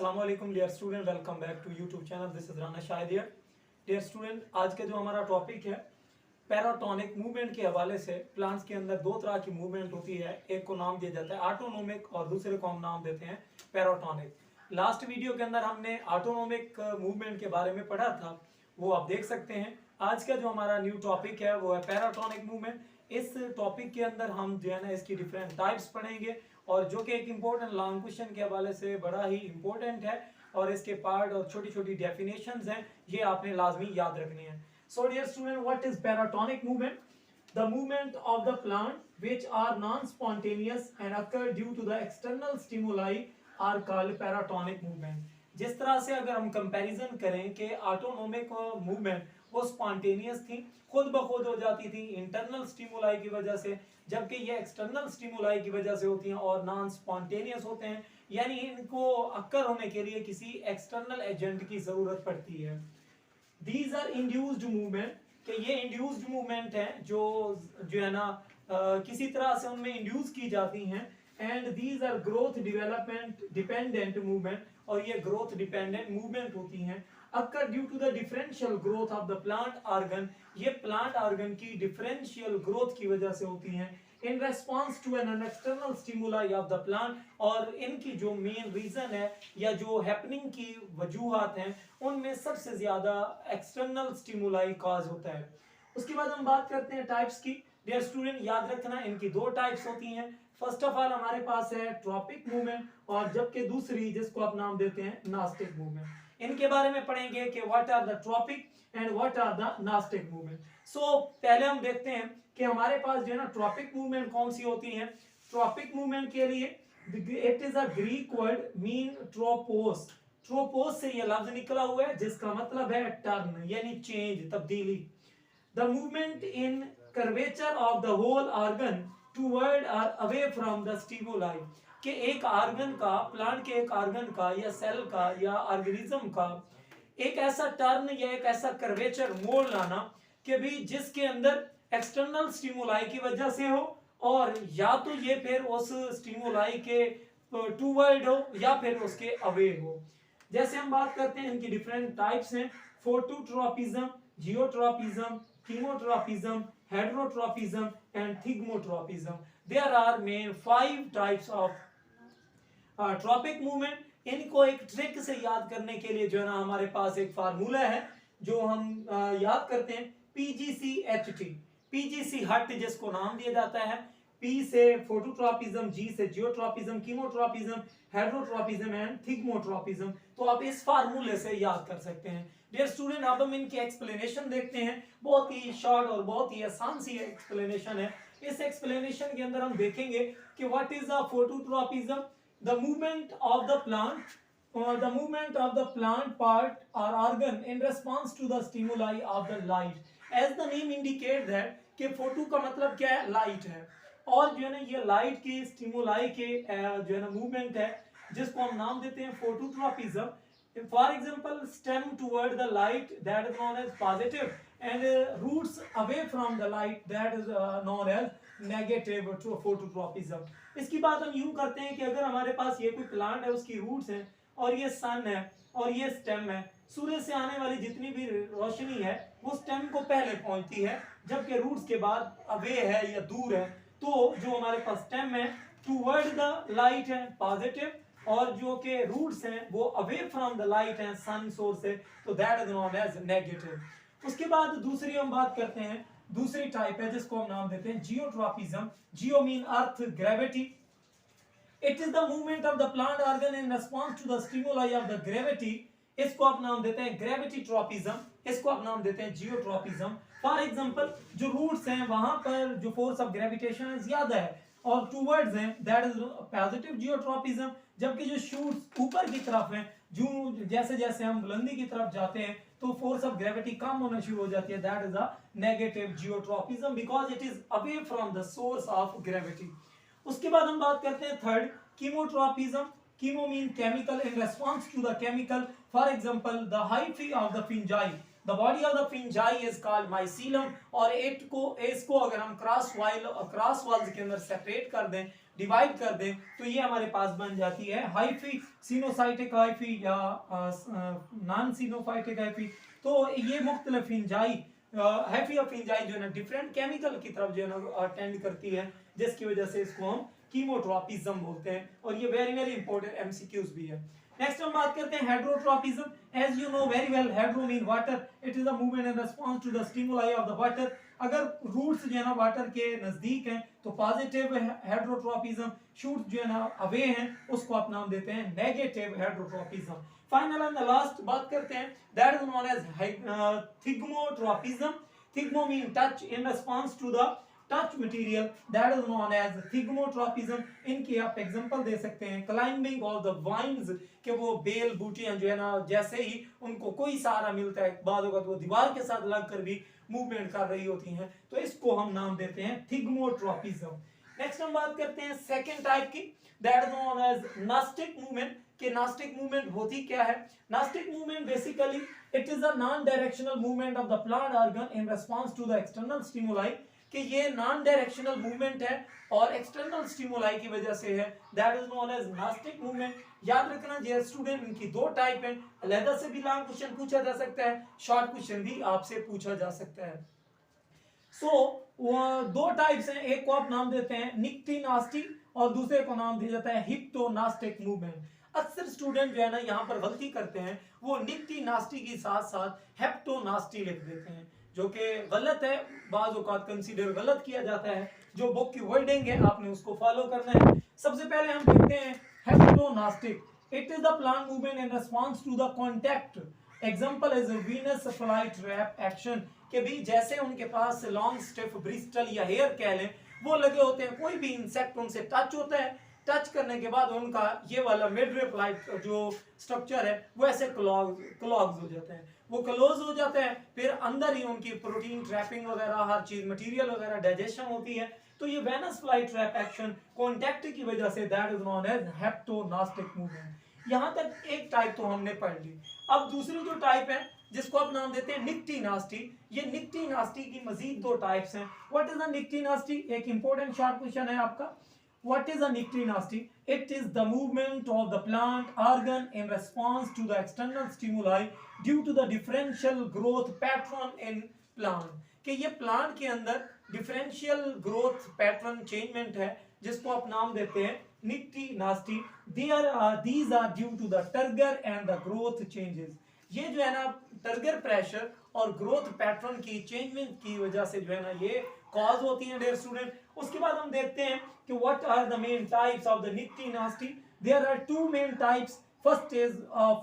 अस्सलामुअलैकुम dear student, welcome back to YouTube channel. This is Rana Shahid here. Dear student, आज का जो हमारा टॉपिक है पैराटोनिक मूवमेंट के हवाले से। प्लांट्स के अंदर दो तरह की मूवमेंट होती है, एक को नाम दिया जाता है ऑटोनोमिक और दूसरे को हम नाम देते हैं पैराटोनिक। लास्ट वीडियो के अंदर हमने ऑटोनोमिक मूवमेंट के बारे में पढ़ा था, वो आप देख सकते हैं। आज का जो हमारा न्यू टॉपिक है वो है पैराटोनिक मूवमेंट। इस टॉपिक के अंदर हम जो है ना इसकी डिफरेंट टाइप्स पढ़ेंगे और जो कि एक इम्पोर्टेंट लॉन्ग क्वेश्चन के हवाले से बड़ा ही इम्पोर्टेंट है और इसके पार्ट और छोटी छोटी डेफिनेशंस हैं, ये आपने लाजमी याद रखनी है। So dear student, what is paratonic movement? The movement of the plant which are non-spontaneous and occur due to the external stimuli are called paratonic movement। जिस तरह से अगर हम कंपैरिजन करें कि ऑटोनोमिक मूवमेंट वो स्पॉन्टेनियस थी, खुद ब खुद हो जाती थी इंटरनल स्टिमुलाई की वजह से, जबकि ये एक्सटर्नल स्टिमुलाई की वजह से होती हैं और नॉन स्पॉन्टेनियस होते हैं, यानी इनको अक्कर होने के लिए किसी एक्सटर्नल एजेंट की जरूरत पड़ती है। These are induced movement, कि ये इंड्यूस्ड मूवमेंट है जो है ना किसी तरह से उनमें इंड्यूस की जाती हैं। And these are growth development dependent movement, और ये ग्रोथ डिपेंडेंट मूवमेंट होती हैं। Occur due to the differential growth of the plant organ, ये प्लांट ऑर्गन की डिफरेंशियल ग्रोथ की वजह से होती हैं। In response to an external stimuli of the plant, और इनकी जो मेन रीजन है या जो हैपनिंग की वजूहात हैं उनमें सबसे ज्यादा एक्सटर्नल स्टिमुलाई कॉज होता है। उसके बाद हम बात करते हैं टाइप्स की। डियर स्टूडेंट, याद रखना इनकी दो टाइप्स होती हैं। फर्स्ट ऑफ ऑल हमारे पास है ट्रॉपिक मूवमेंट, और जबकि दूसरी जिसको आप नाम देते हैं नास्टिक मूवमेंट। इनके बारे में पढ़ेंगे कि what are the tropic and what are the nastic movement. So पहले हम देखते हैं कि हमारे पास जो है ना ट्रॉपिक मूवमेंट कौन सी होती है। ट्रॉपिक मूवमेंट के लिए it is a Greek word mean tropos. Tropos से ये लफ्ज निकला हुआ है जिसका मतलब है टर्न, यानी चेंज, तब्दीली। The movement in curvature of the whole organ toward or away from the stimuli, कि एक ऑर्गन का, प्लांट के एक ऑर्गन का या सेल का या ऑर्गेनिज्म का एक ऐसा टर्न या एक ऐसा कर्वेचर मोड़ लाना कि भी जिसके अंदर एक्सटर्नल स्टिमुलाई की वजह से हो, और या तो ये फिर उस स्टिमुलाई के टूवर्ड हो या फिर उसके अवे हो। जैसे हम बात करते हैं, इनकी डिफरेंट टाइप्स हैं। Phototropism, geotropism, chemotropism, heterotropism and thigmotropism. There are main 5 types of tropic movement. इनको एक ट्रिक से याद करने के लिए जो है ना हमारे पास एक फार्मूला है जो हम याद करते हैं, PGCHT। PGC हट जिसको नाम दिया जाता है, P से फोटोट्रोपिज्म, G से geotropism, chemotropism, heterotropism and thigmotropism. तो आप इस फार्मूले से याद कर सकते हैं। डियर स्टूडेंट, अब हम इनकी एक्सप्लेनेशन देखते हैं। बहुत ही शॉर्ट और बहुत ही आसान सी एक्सप्लेनेशन है। इस एक्सप्लेनेशन के अंदर हम देखेंगे कि what is a phototropism, the movement of the plant or the movement of the plant part or organ in response to the stimuli of the light। as the name indicate that कि photo का मतलब क्या है, light है, और जो है ना ये लाइट की स्टिमुलाई के जो है ना मूवमेंट है जिसको हम नाम देते हैं phototropism. For example, stem toward the light that is known as positive and roots away from the light that is known as negative phototropism. इसकी बात हम यूं करते हैं कि अगर हमारे पास ये कोई प्लांट है, उसकी रूट्स हैं और ये सन है और ये स्टेम है, सूर्य से आने वाली जितनी भी रोशनी है वो स्टेम को पहले पहुंचती है, जबकि रूट्स के बाद अवे है या दूर है। तो जो हमारे पास स्टेम है टुवर्ड द लाइट है पॉजिटिव, और जो के रूट्स हैं वो अवे फ्रॉम द लाइट है सन सोर्स से, तो that is known as negative. उसके बाद दूसरी हम बात करते हैं, दूसरी टाइप है जिसको हम नाम देते हैं geotropism. Jio mean earth, gravity. It is the movement of the plant organ in response to the stimuli of the gravity। इसको आप नाम देते हैं ग्रेविटी ट्रोपिज्म, इसको आप नाम देते हैं जियोट्रोपिज्म। फॉर एग्जांपल, जो रूट्स हैं वहां पर जो फोर्स ऑफ ग्रेविटेशन ज्यादा है और टूवर्ड्स हैं दैट इज पॉजिटिव जियोट्रोपिज्म, जबकि जो शूट्स ऊपर की तरफ हैं, जो जैसे जैसे हम बुलंदी की तरफ जाते हैं तो फोर्स ऑफ ग्रेविटी कम होना शुरू हो जाती है, that is a negative geotropism because it is away from the source of gravity. उसके बाद हम बात करते हैं third, chemotropism. Chemo mean chemical, in response to the chemical. For example, the hyphae of the fungi the body of the fungi is called mycelium, और इसको अगर हम क्रॉस वॉल्स के अंदर सेपरेट कर दें, डिवाइड कर दें, तो ये हमारे पास बन जाती है हाइफी, सिनोसाइटिक हाइफी या नॉन सिनोफाइटिक हाइफी। तो ये मुख्तलिफ फिंजाई, हाइफी और फिंजाई जो है ना डिफरेंट केमिकल की तरफ जो है ना टेंड करती है, जिसकी वजह से इसको हम कीमोट्रोपिज्म बोलते हैं, और ये वेरी वेरी इंपॉर्टेंट एमसीक्यूज भी है। नेक्स्ट हम बात करते हैं hydrotropism. As you know very well, hydro mean water, it is a movement in response to the stimuli of the water. अगर रूट्स जो है ना वाटर के नजदीक हैं तो पॉजिटिव हेड्रोट्रोपिज्म, शूट्स जो है ना अवे हैं उसको आप नाम देते हैं negative hydrotropism. Final and last बात करते हैं, that is known as thigmotropism. Thigmo mean touch, in response to the touch material, that is known as thigmotropism. इनके आप एग्जांपल दे सकते हैं क्लाइंबिंग ऑफ द वाइन्स, कि वो बेल बूटियां जो है ना जैसे ही उनको कोई सहारा मिलता है, बाद होगा तो वो दीवार के साथ लगकर भी मूवमेंट कर रही होती हैं, तो इसको हम नाम देते हैं थिग्मोट्रोपिज्म। नेक्स्ट हम बात करते हैं सेकंड टाइप की, that is known as nastic movement. कि नास्टिक मूवमेंट होती क्या है? Nastic movement basically it is a non directional movement of the plant organ in response to the external stimuli, कि ये नॉन डायरेक्शनल मूवमेंट है और external stimuli की वजह से है, that is known as nastic movement. याद रखना डियर स्टूडेंट, इनकी दो टाइप है, अलग से भी लॉन्ग क्वेश्चन पूछा जा सकता है, शॉर्ट क्वेश्चन भी आपसे पूछा जा सकता है। दो टाइप्स हैं, एक को आप नाम देते हैं निक्टिनास्टी और दूसरे को नाम दिया जाता है हिप्टोनास्टिक मूवमेंट। अक्सर स्टूडेंट जो है ना यहाँ पर गलती करते हैं, वो निक्टिनास्टी के साथ साथ हेप्टोनास्टी लिख देते हैं, जो कि गलत है, बाज़ औक़ात कंसीडर गलत किया जाता है। जो बुक की वर्डिंग है आपने उसको फॉलो करना है। सबसे पहले हम देखते हैं haptonastic. It is the plant movement in response to the contact, example is Venus fly trap action, कि भी जैसे उनके पास लॉन्ग स्टिफ ब्रिस्टल या हेयर कह लें वो लगे होते हैं, कोई भी इंसेक्ट उनसे टच होता है, टच करने के बाद उनका ये वाला मिडरिप लाइट जो स्ट्रक्चर है वो ऐसे क्लॉग्स हो जाते हैं, वो क्लोज हो जाते हैं, फिर अंदर ही उनकी प्रोटीन ट्रैपिंग वगैरह हर चीज मटेरियल वगैरह डाइजेशन होती है। तो ये Venus fly trap action contact की वजह से that is known as haptonastic movement. यहां तक एक टाइप तो हमने पढ़ ली। अब दूसरी जो टाइप है जिसको आप नाम देते हैं निक्टिनास्टी, ये निक्टिनास्टी की मजीद दो टाइप्स हैं। What is a nyctinasty? एक इंपॉर्टेंट शॉर्ट क्वेश्चन है आपका। What is a nyctinasty? It is the movement of the plant organ in response to the external stimuli due to the differential growth pattern in plant. कि ये plant के अंदर differential growth pattern changement है, जिसको आप नाम देते हैं निक्टिनास्टी। These are due to the turgor and the growth changes. ये जो है ना टर्गर प्रेशर और ग्रोथ पैटर्न की चेंजमेंट की वजह से जो है ना ये कॉज होती है डियर स्टूडेंट। उसके बाद हम देखते हैं कि what are the main types of the nyctinasty. There are two main types, first is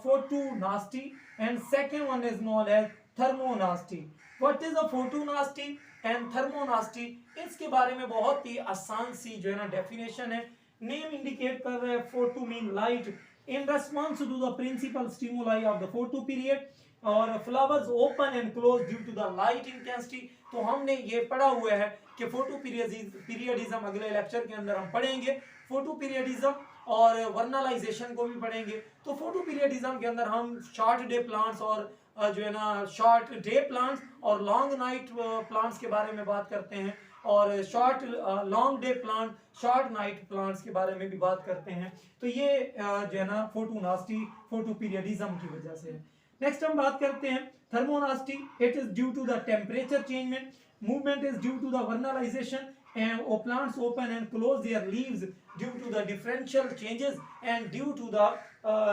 photonasty and second one is known as thermonasty. What is a photonasty and thermonasty? इसके बारे में बहुत ही आसान सी जो है ना डेफिनेशन है, नेम इंडिकेट कर रहे हैं, photo mean light, in response to the principal stimuli of the photo period और flowers open and close due to the light intensity। तो हमने ये पढ़ा हुआ है कि फोटो पीरियडिज्म अगले लेक्चर के अंदर हम पढ़ेंगे, फोटो पीरियडिज्म और वर्नलाइजेशन को भी पढ़ेंगे। तो फोटो पीरियडिज्म के अंदर हम शॉर्ट डे प्लांट्स और जो है ना शॉर्ट डे प्लांट्स और लॉन्ग नाइट प्लांट्स के बारे में बात करते हैं, और short long day plant, short night plants के बारे में भी बात करते हैं। तो ये जो है ना फोटोनास्टी फोटो पीरियडिज्म की वजह से है। नेक्स्ट हम बात करते हैं thermonasty. It is due to the temperature changement, movement is due to the vernalization and plants open and close their leaves due to the differential changes and due to the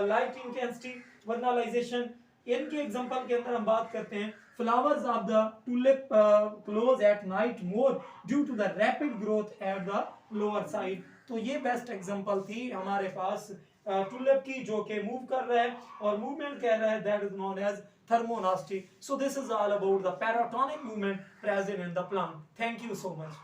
light intensity vernalization। इनके example के अंदर हम बात करते हैं flowers of the tulip close at night more due to the rapid growth at the lower side। तो ये best example थी हमारे पास टुलिप की, जो कि मूव कर रहा है और मूवमेंट कह रहा है, that is known as thermonasty। So this is all about the paratonic movement present in the plant. Thank you so much.